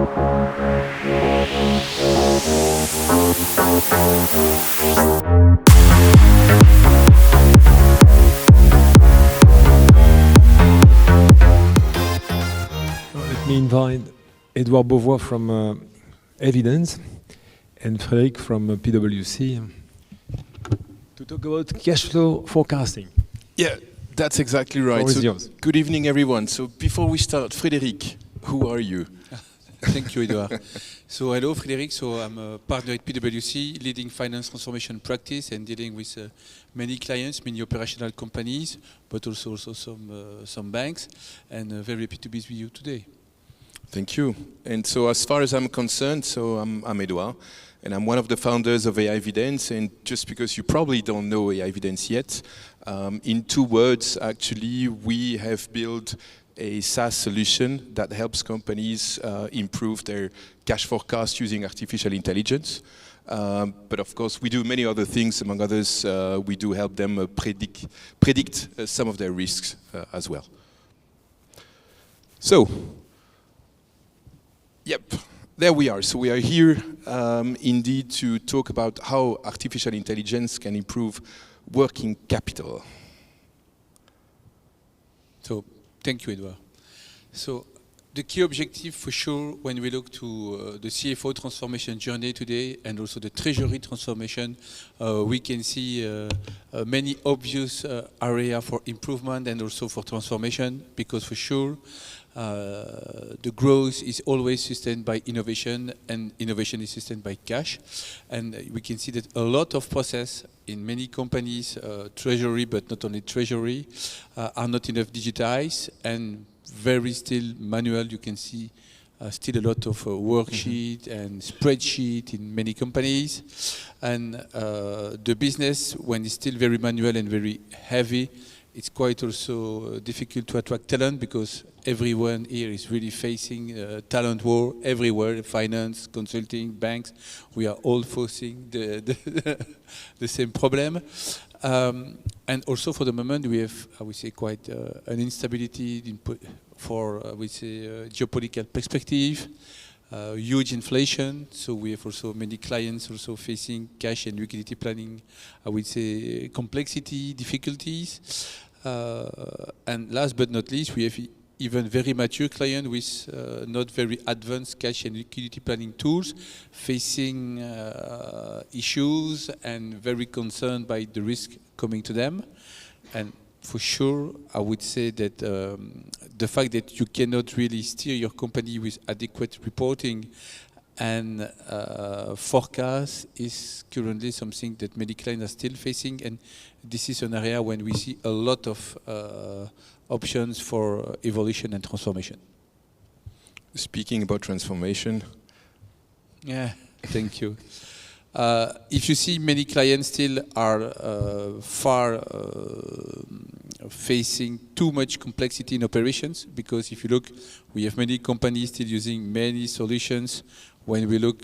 Let me invite Edouard Beauvois from AiVidens and Frédéric from PwC to talk about cash flow forecasting. Yeah, that's exactly right. So, good evening, everyone. So before we start, Frédéric, who are you? Thank you, Edouard. So hello, Frédéric. So I'm a partner at PwC, leading finance transformation practice and dealing with many clients, many operational companies, but also some banks. And very happy to be with you today. Thank you. And so as far as I'm concerned, so I'm Edouard, and I'm one of the founders of AiVidens. And just because you probably don't know AiVidens yet, in 2 words, actually, we have built a SaaS solution that helps companies improve their cash forecast using artificial intelligence. But of course, we do many other things. Among others, we do help them predict some of their risks as well. So, yep, there we are. So we are here indeed to talk about how artificial intelligence can improve working capital. So, thank you, Edouard. So, the key objective for sure when we look to the CFO transformation journey today and also the treasury transformation, we can see many obvious areas for improvement and also for transformation, because for sure the growth is always sustained by innovation, and innovation is sustained by cash. And we can see that a lot of process in many companies, treasury, but not only treasury, are not enough digitized and very still manual. You can see still a lot of worksheet and spreadsheet in many companies. And the business, when it's still very manual and very heavy, it's quite also difficult to attract talent, because everyone here is really facing talent war everywhere, finance, consulting, banks. We are all facing the same problem. And also for the moment we have, I would say, quite an instability for, I would say, geopolitical perspective, huge inflation. So we have also many clients also facing cash and liquidity planning, I would say, complexity, difficulties. And last but not least, we have even very mature clients with not very advanced cash and liquidity planning tools, facing issues and very concerned by the risk coming to them. And for sure, I would say that the fact that you cannot really steer your company with adequate reporting and forecast is currently something that many clients are still facing, and this is an area when we see a lot of options for evolution and transformation. Speaking about transformation. Yeah, thank you. If you see, many clients still are facing too much complexity in operations, because if you look, we have many companies still using many solutions. When we look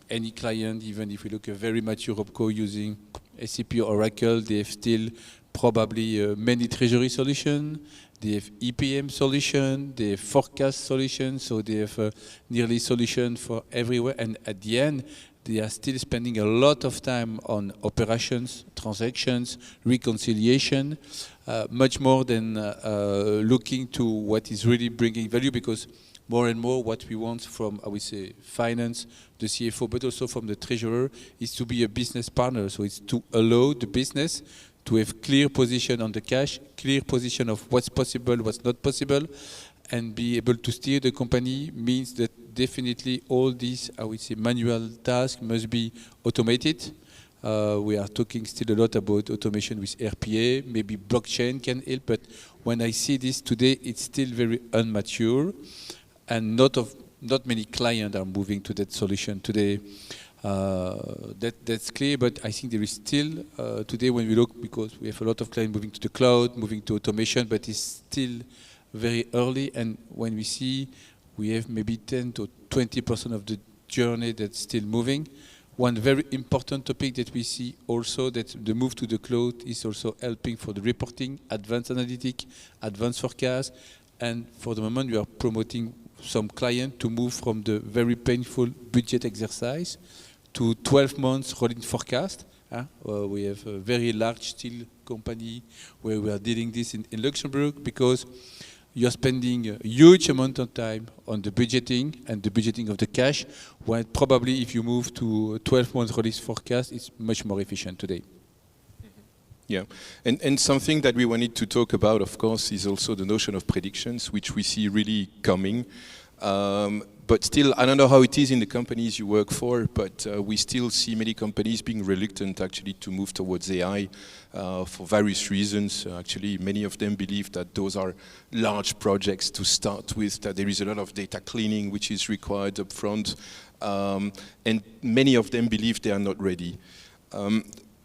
any client, even if we look a very mature opco using SAP or Oracle, they have still probably many treasury solutions. They have EPM solution, they have forecast solutions, so they have nearly solution for everywhere. And at the end, they are still spending a lot of time on operations, transactions, reconciliation, much more than looking to what is really bringing value, because more and more what we want from, I would say, finance, the CFO, but also from the treasurer, is to be a business partner. So it's to allow the business to have clear position on the cash, clear position of what's possible, what's not possible, and be able to steer the company means that definitely all these, I would say, manual tasks must be automated. We are talking still a lot about automation with RPA, maybe blockchain can help, but when I see this today, it's still very immature, and not many clients are moving to that solution today. That's clear, but I think there is still, today when we look, because we have a lot of clients moving to the cloud, moving to automation, but it's still very early, and when we see, we have maybe 10 to 20% of the journey that's still moving. One very important topic that we see also, that the move to the cloud is also helping for the reporting, advanced analytic, advanced forecast, and for the moment we are promoting some client to move from the very painful budget exercise to 12 months rolling forecast. We have a very large steel company where we are dealing this in Luxembourg, because you're spending a huge amount of time on the budgeting and the budgeting of the cash, when probably if you move to 12 months rolling forecast, it's much more efficient today. Yeah, and something that we wanted to talk about, of course, is also the notion of predictions, which we see really coming. But still, I don't know how it is in the companies you work for, but we still see many companies being reluctant actually to move towards AI for various reasons. Actually, many of them believe that those are large projects to start with, that there is a lot of data cleaning which is required up front, and many of them believe they are not ready.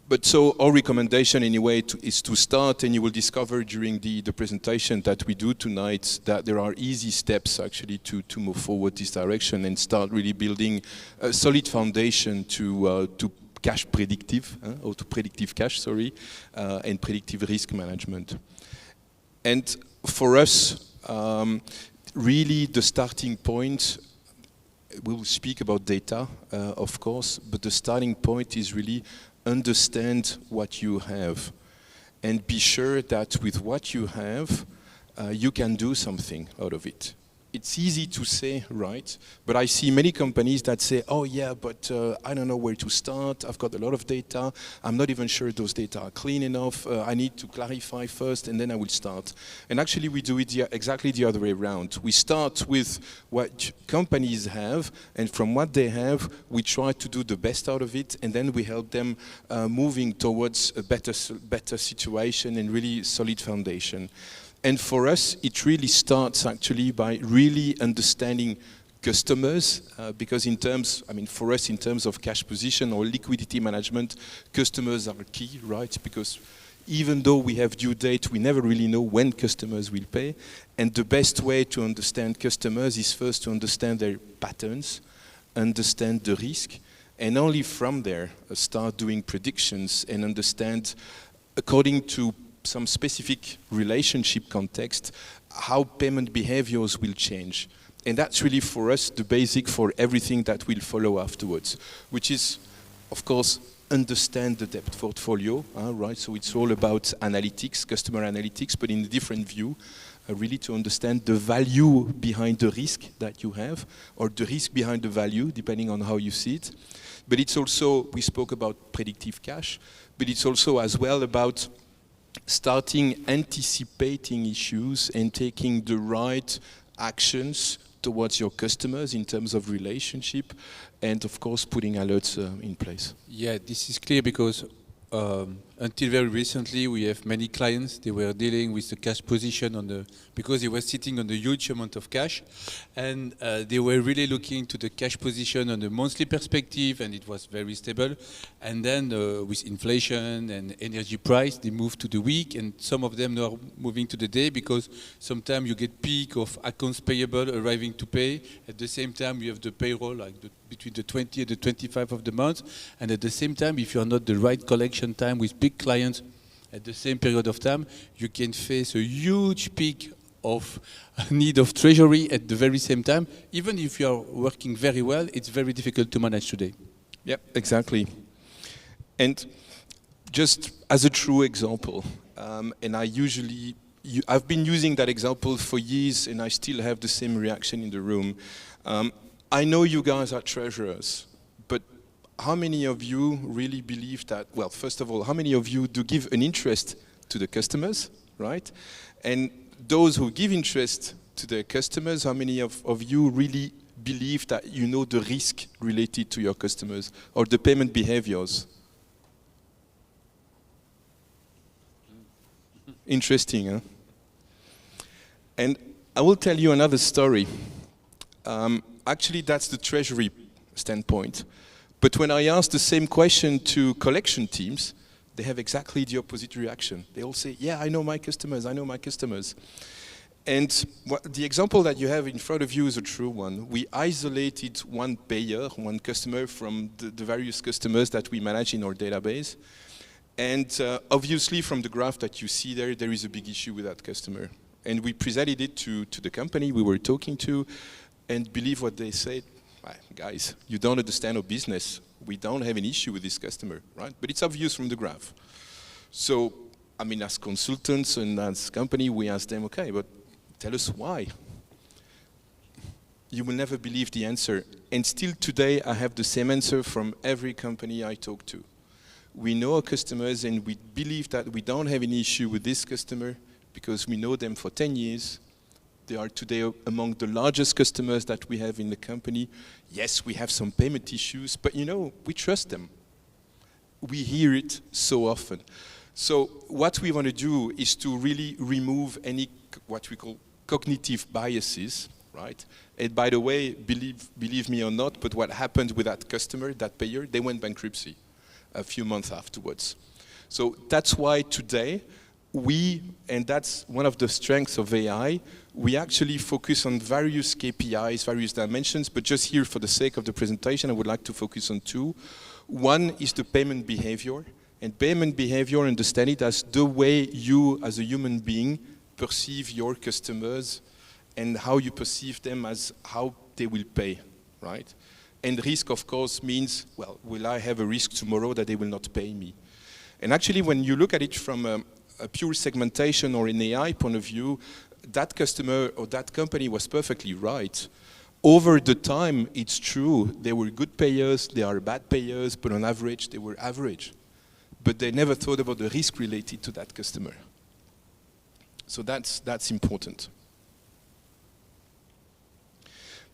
But so our recommendation anyway is to start, and you will discover during the presentation that we do tonight that there are easy steps actually to move forward this direction and start really building a solid foundation to cash predictive, or to predictive cash, sorry, and predictive risk management. And for us, really the starting point, we'll speak about data, of course, but the starting point is really understand what you have and be sure that with what you have, you can do something out of it. It's easy to say, right? But I see many companies that say, oh yeah, but I don't know where to start. I've got a lot of data. I'm not even sure those data are clean enough. I need to clarify first and then I will start. And actually we do it exactly the other way around. We start with what companies have, and from what they have, we try to do the best out of it, and then we help them moving towards a better situation and really solid foundation. And for us, it really starts actually by really understanding customers, because in terms, I mean, for us, in terms of cash position or liquidity management, customers are key, right? Because even though we have due date, we never really know when customers will pay. And the best way to understand customers is first to understand their patterns, understand the risk, and only from there start doing predictions and understand, according to some specific relationship context, how payment behaviors will change. And that's really for us the basic for everything that will follow afterwards, which is, of course, understand the debt portfolio, right? So it's all about analytics, customer analytics, but in a different view, really to understand the value behind the risk that you have, or the risk behind the value, depending on how you see it. But it's also, we spoke about predictive cash, but it's also as well about starting anticipating issues and taking the right actions towards your customers in terms of relationship, and of course putting alerts in place. Yeah, this is clear because until very recently we have many clients, they were dealing with the cash position on the, because they were sitting on a huge amount of cash, and they were really looking to the cash position on a monthly perspective, and it was very stable. And then with inflation and energy price, they moved to the week, and some of them are moving to the day, because sometimes you get peak of accounts payable arriving to pay. At the same time, you have the payroll, like between the 20 and the 25 of the month. And at the same time, if you are not the right collection time with big clients at the same period of time, you can face a huge peak of need of treasury at the very same time. Even if you are working very well, it's very difficult to manage today. Yep, exactly. And just as a true example, and I've been using that example for years, and I still have the same reaction in the room. I know you guys are treasurers, but how many of you really believe that, well, first of all, how many of you do give an interest to the customers, right? And those who give interest to their customers, how many of you really believe that you know the risk related to your customers or the payment behaviors? Interesting, huh? And I will tell you another story. Actually, that's the treasury standpoint. But when I ask the same question to collection teams, they have exactly the opposite reaction. They all say, yeah, I know my customers, I know my customers. And the example that you have in front of you is a true one. We isolated one payer, one customer from the various customers that we manage in our database. And obviously from the graph that you see there is a big issue with that customer. And we presented it to the company we were talking to. and believe what they say. Guys, you don't understand our business. We don't have an issue with this customer, right? But it's obvious from the graph. So, I mean, as consultants and as company, we ask them, okay, but tell us why. You will never believe the answer. And still today, I have the same answer from every company I talk to. We know our customers and we believe that we don't have any issue with this customer because we know them for 10 years. They are today among the largest customers that we have in the company. Yes, we have some payment issues, but you know, we trust them. We hear it so often. So what we want to do is to really remove any, what we call cognitive biases, right? And by the way, believe me or not, but what happened with that customer, that payer, they went bankruptcy a few months afterwards. So that's why today and that's one of the strengths of AI, we actually focus on various KPIs, various dimensions, but just here for the sake of the presentation, I would like to focus on two. One is the payment behavior, and payment behavior, understand it as the way you, as a human being, perceive your customers and how you perceive them as how they will pay, right? And risk, of course, means, well, will I have a risk tomorrow that they will not pay me? And actually, when you look at it from a pure segmentation or an AI point of view, that customer or that company was perfectly right. Over the time, it's true, they were good payers, they are bad payers, but on average, they were average. But they never thought about the risk related to that customer. So that's important.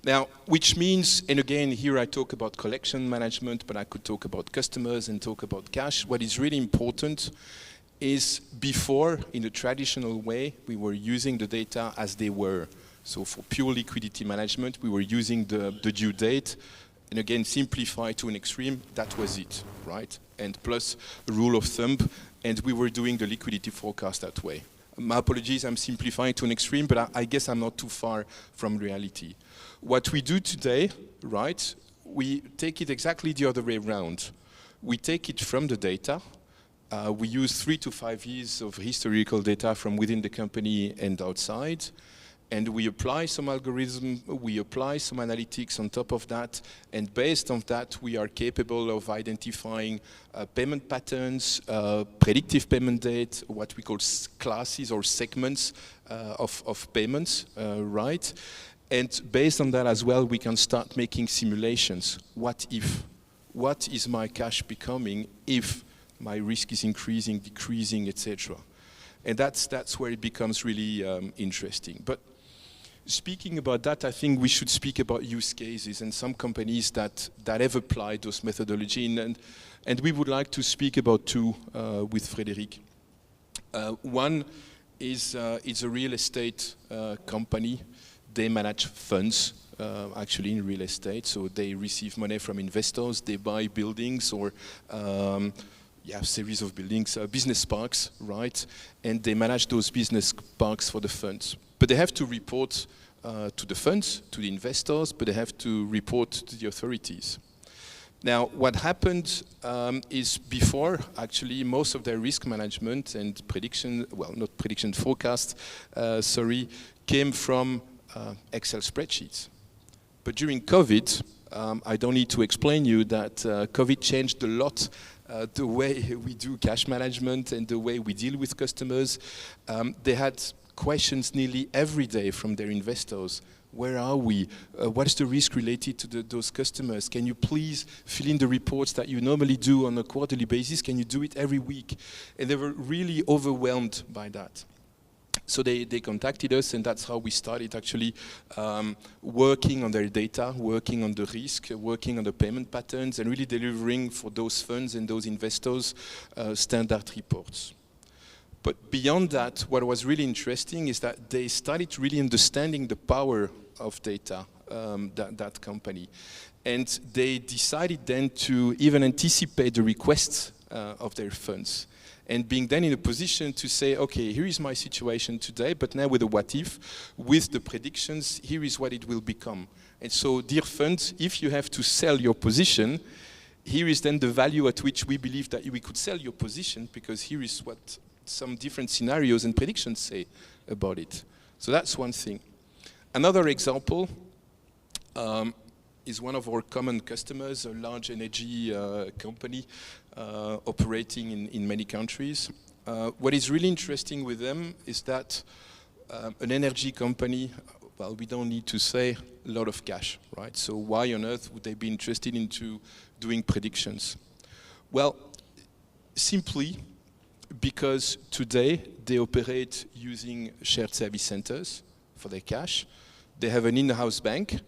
Now, which means, and again, here I talk about collection management, but I could talk about customers and talk about cash. What is really important is before, in a traditional way, we were using the data as they were. So for pure liquidity management, we were using the due date, and again, simplify to an extreme, that was it, right? And plus a rule of thumb, and we were doing the liquidity forecast that way. My apologies, I'm simplifying to an extreme, but I guess I'm not too far from reality. What we do today, right, we take it exactly the other way around. We take it from the data. We use 3 to 5 years of historical data from within the company and outside, and we apply some algorithm, we apply some analytics on top of that, and based on that, we are capable of identifying payment patterns, predictive payment date, what we call classes or segments of payments, right? And based on that as well, we can start making simulations. What if? What is my cash becoming if my risk is increasing, decreasing, etc.? And that's where it becomes really interesting. But speaking about that, I think we should speak about use cases and some companies that have applied those methodology. And we would like to speak about two with Frédéric. One is a real estate company. They manage funds, actually, in real estate. So they receive money from investors, they buy buildings or series of buildings, business parks, right? And they manage those business parks for the funds. But they have to report to the funds, to the investors, but they have to report to the authorities. Now, what happened is before, actually, most of their risk management and prediction, well, not prediction, forecast, came from Excel spreadsheets. But during COVID, I don't need to explain you that COVID changed a lot the way we do cash management and the way we deal with customers. They had questions nearly every day from their investors. Where are we? What is the risk related to those customers? Can you please fill in the reports that you normally do on a quarterly basis? Can you do it every week? And they were really overwhelmed by that. So they contacted us, and that's how we started actually working on their data, working on the risk, working on the payment patterns, and really delivering for those funds and those investors standard reports. But beyond that, what was really interesting is that they started really understanding the power of data, that company. And they decided then to even anticipate the requests of their funds. And being then in a position to say, okay, here is my situation today, but now with a what if, with the predictions, here is what it will become. And so, dear funds, if you have to sell your position, here is then the value at which we believe that we could sell your position, because here is what some different scenarios and predictions say about it. So that's one thing. Another example is one of our common customers, a large energy company operating in many countries. What is really interesting with them is that an energy company, well, we don't need to say a lot of cash, right? So why on earth would they be interested into doing predictions? Well, simply because today they operate using shared service centers for their cash. They have an in-house bank.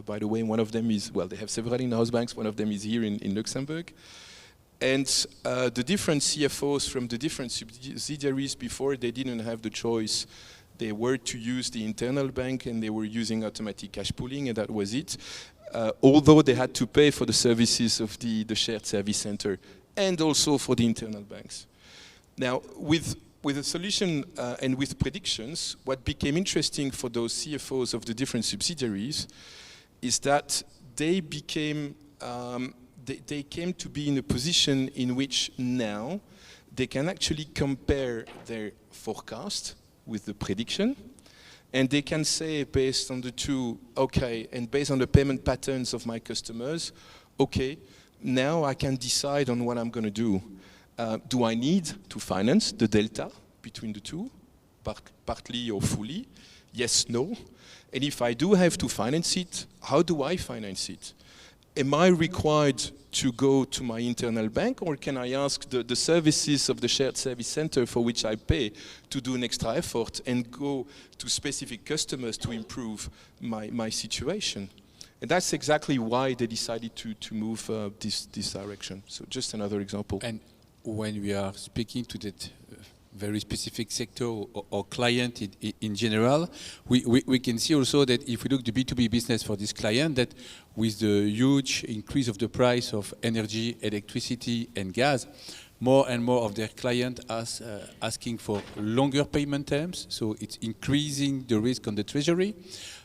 By the way, one of them is, well, they have several in-house banks. One of them is here in Luxembourg. And the different CFOs from the different subsidiaries before, they didn't have the choice. They were to use the internal bank and they were using automatic cash pooling, and that was it. Although they had to pay for the services of the shared service center and also for the internal banks. Now, with a solution and with predictions, what became interesting for those CFOs of the different subsidiaries is that they became, they came to be in a position in which now they can actually compare their forecast with the prediction, and they can say based on the two, okay, and based on the payment patterns of my customers, okay, now I can decide on what I'm going to do. Do I need to finance the delta between the two, partly or fully? Yes, no. And if I do have to finance it, how do I finance it? Am I required to go to my internal bank, or can I ask the services of the shared service center for which I pay to do an extra effort and go to specific customers to improve my situation? And that's exactly why they decided to move this direction. So just another example. And when we are speaking to that very specific sector or client in general, we can see also that if we look at the B2B business for this client, that with the huge increase of the price of energy, electricity and gas, more and more of their clients are asking for longer payment terms, so it's increasing the risk on the treasury.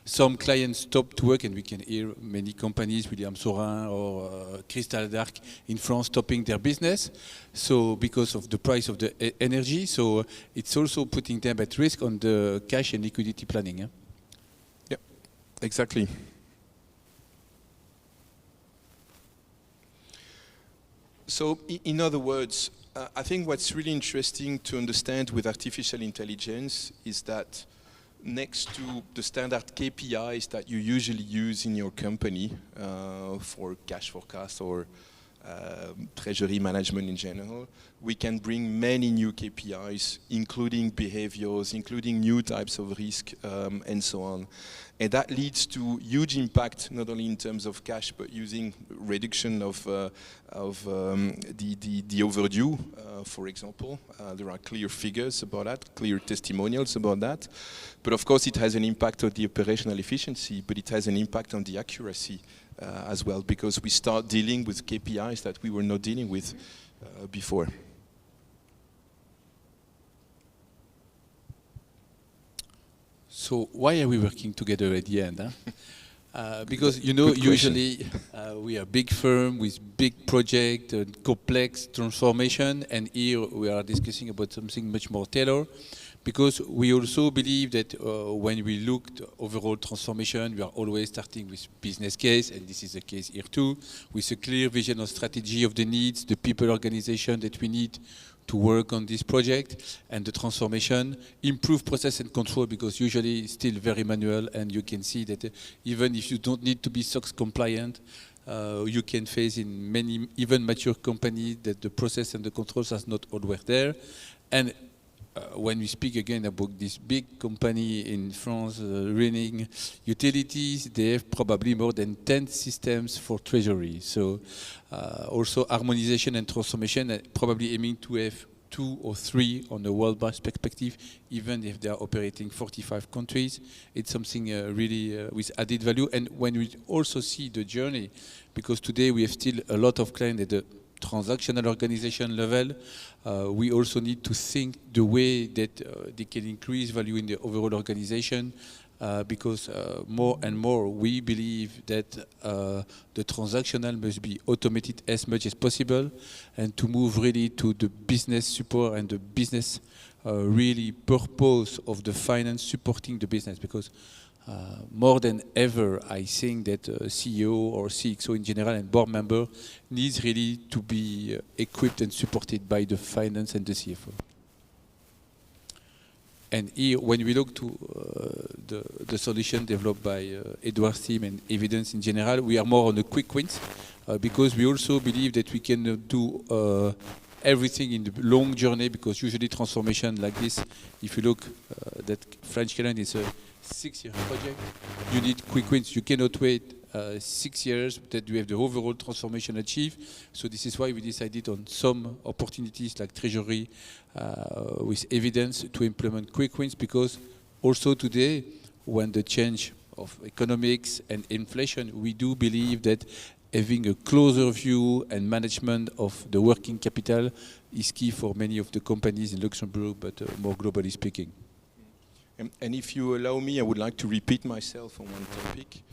Some clients stop to work, and we can hear many companies, William Saurin or Crystal Dark in France, stopping their business. So because of the price of the energy, so it's also putting them at risk on the cash and liquidity planning. Yeah, yeah, exactly. So in other words, I think what's really interesting to understand with artificial intelligence is that next to the standard KPIs that you usually use in your company for cash forecast or treasury management in general, we can bring many new KPIs, including behaviors, including new types of risk, and so on. And that leads to huge impact, not only in terms of cash, but using reduction of the overdue, for example. There are clear figures about that, clear testimonials about that. But of course, it has an impact on the operational efficiency, but it has an impact on the accuracy as well, because we start dealing with KPIs that we were not dealing with before. So why are we working together at the end? Huh? Because you know, usually we are a big firm with big project and complex transformation, and here we are discussing about something much more tailored. Because we also believe that when we look at overall transformation, we are always starting with business case, and this is the case here too, with a clear vision or strategy of the needs, the people organization that we need to work on this project, and the transformation, improve process and control, because usually it's still very manual, and you can see that even if you don't need to be SOX compliant, you can face in many even mature companies that the process and the controls are not always there. And when we speak again about this big company in France running utilities, they have probably more than 10 systems for treasury. So also harmonization and transformation, probably aiming to have 2 or 3 on a world-wide perspective, even if they are operating 45 countries. It's something really with added value. And when we also see the journey, because today we have still a lot of clients at the transactional organization level, we also need to think the way that they can increase value in the overall organization, because more and more we believe that the transactional must be automated as much as possible, and to move really to the business support and the business really purpose of the finance supporting the business, because more than ever, I think that CEO or CXO in general and board member needs really to be equipped and supported by the finance and the CFO. And here, when we look to the solution developed by Edouard's team and AiVidens in general, we are more on the quick wins because we also believe that we can do everything in the long journey, because usually transformation like this, if you look that French calendar is a 6-year project, you need quick wins. You cannot wait 6 years that you have the overall transformation achieved. So this is why we decided on some opportunities like treasury with AiVidens to implement quick wins, because also today, when the change of economics and inflation, we do believe that having a closer view and management of the working capital is key for many of the companies in Luxembourg, but more globally speaking. And if you allow me, I would like to repeat myself on one topic.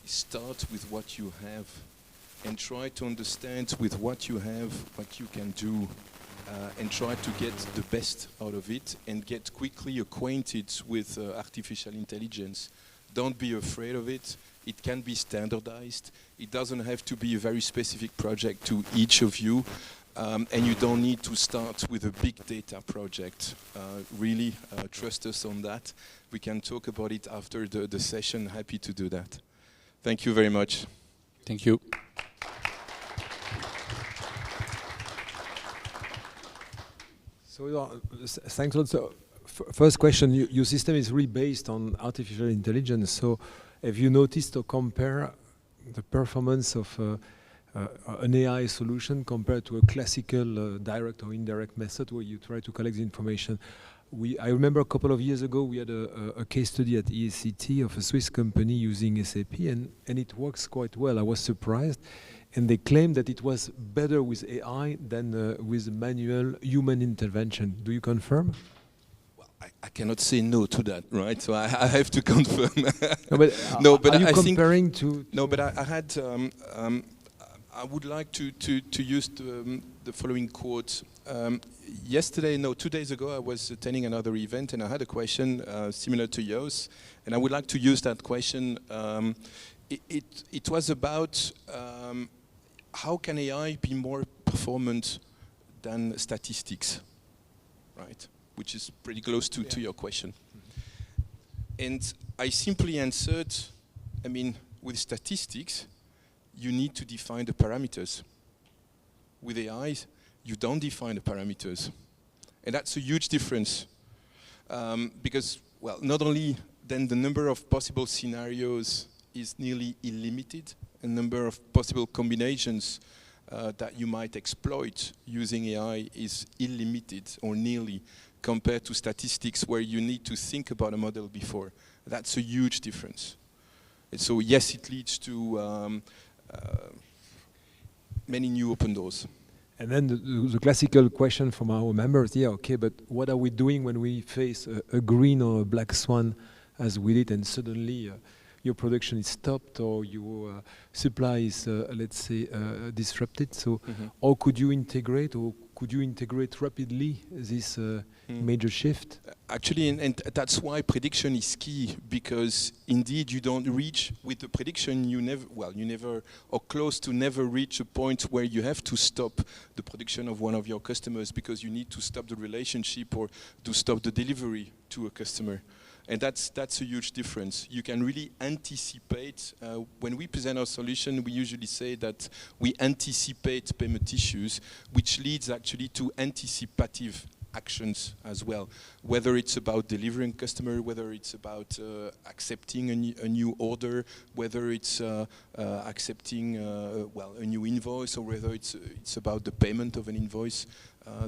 Start with what you have and try to understand with what you have, what you can do, and try to get the best out of it and get quickly acquainted with artificial intelligence. Don't be afraid of it. It can be standardized. It doesn't have to be a very specific project to each of you. And you don't need to start with a big data project. Really, trust us on that. We can talk about it after the session. Happy to do that. Thank you very much. Thank you. So thanks a lot. So, first question, your system is really based on artificial intelligence. So have you noticed or compare the performance of an AI solution compared to a classical direct or indirect method where you try to collect the information? I remember a couple of years ago we had a case study at ESCT of a Swiss company using SAP, and it works quite well. I was surprised. And they claimed that it was better with AI than with manual human intervention. Do you confirm? Well, I cannot say no to that, right? So I have to confirm. No, but are you comparing to? No, but I had. I would like to use the following quote. Yesterday, no, 2 days ago, I was attending another event and I had a question similar to yours, and I would like to use that question. It was about how can AI be more performant than statistics, right? Which is pretty close to your question. And I simply answered, I mean, with statistics, you need to define the parameters. With AI, you don't define the parameters. And that's a huge difference. Because, well, not only then the number of possible scenarios is nearly unlimited, a number of possible combinations that you might exploit using AI is unlimited or nearly, compared to statistics where you need to think about a model before. That's a huge difference. And so yes, it leads to many new open doors. And then the classical question from our members, yeah, okay, but what are we doing when we face a green or a black swan as we did, and suddenly your production is stopped or your supply is, let's say, disrupted? So how could you integrate, or could you integrate rapidly this major shift? Actually, and that's why prediction is key, because indeed you don't reach with the prediction, you never, or close to never reach a point where you have to stop the production of one of your customers because you need to stop the relationship or to stop the delivery to a customer. And that's a huge difference. You can really anticipate. When we present our solution, we usually say that we anticipate payment issues, which leads actually to anticipative actions as well. Whether it's about delivering customer, whether it's about accepting a new order, whether it's accepting a new invoice, or whether it's about the payment of an invoice.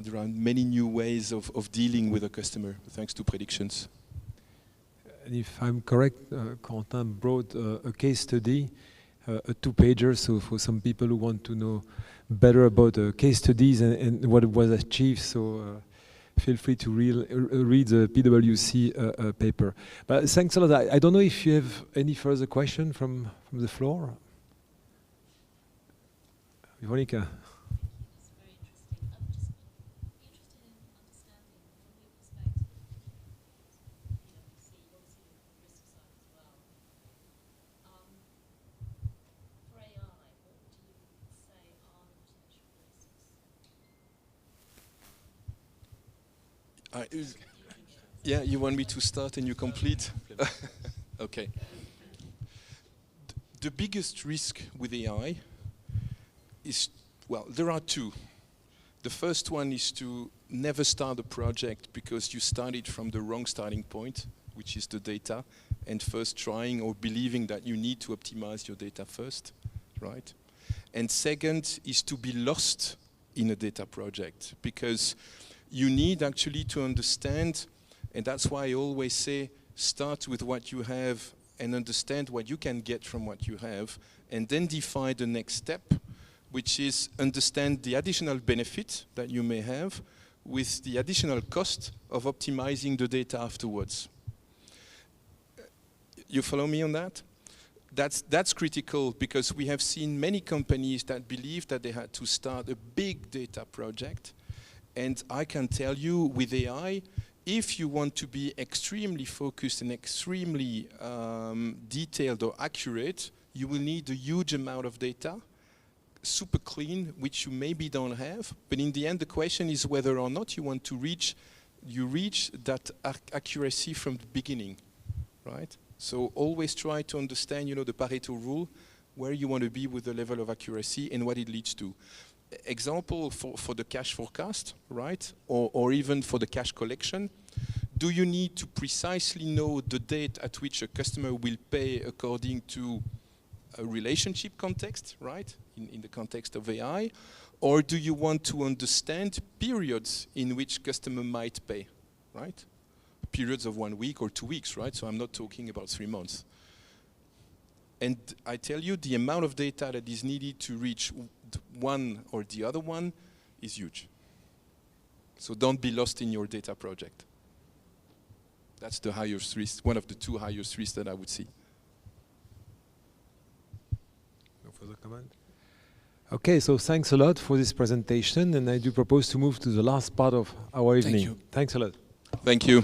There are many new ways of dealing with a customer thanks to predictions. And if I'm correct, Quentin brought a case study, a 2-pager, so for some people who want to know better about case studies and what was achieved, so feel free to read the PwC paper. But thanks a lot. I don't know if you have any further question from the floor. Veronica. Yeah, you want me to start and you complete? Okay. The biggest risk with AI is, well, there are two. The first one is to never start a project because you started from the wrong starting point, which is the data, and first trying or believing that you need to optimize your data first, right? And second is to be lost in a data project because you need actually to understand, and that's why I always say start with what you have and understand what you can get from what you have, and then define the next step, which is understand the additional benefit that you may have with the additional cost of optimizing the data afterwards. You follow me on that? That's critical because we have seen many companies that believe that they had to start a big data project. And I can tell you with AI, if you want to be extremely focused and extremely detailed or accurate, you will need a huge amount of data, super clean, which you maybe don't have. But in the end, the question is whether or not you want to reach that accuracy from the beginning, right? So always try to understand, the Pareto rule, where you want to be with the level of accuracy and what it leads to. Example for the cash forecast, right? Or even for the cash collection. Do you need to precisely know the date at which a customer will pay according to a relationship context, right? In the context of AI? Or do you want to understand periods in which customer might pay, right? Periods of 1 week or 2 weeks, right? So I'm not talking about 3 months. And I tell you, the amount of data that is needed to reach one or the other one is huge. So don't be lost in your data project. That's the highest risk, one of the two highest risks that I would see. No further comment? Okay, so thanks a lot for this presentation, and I do propose to move to the last part of our evening. Thank you. Thanks a lot. Thank you.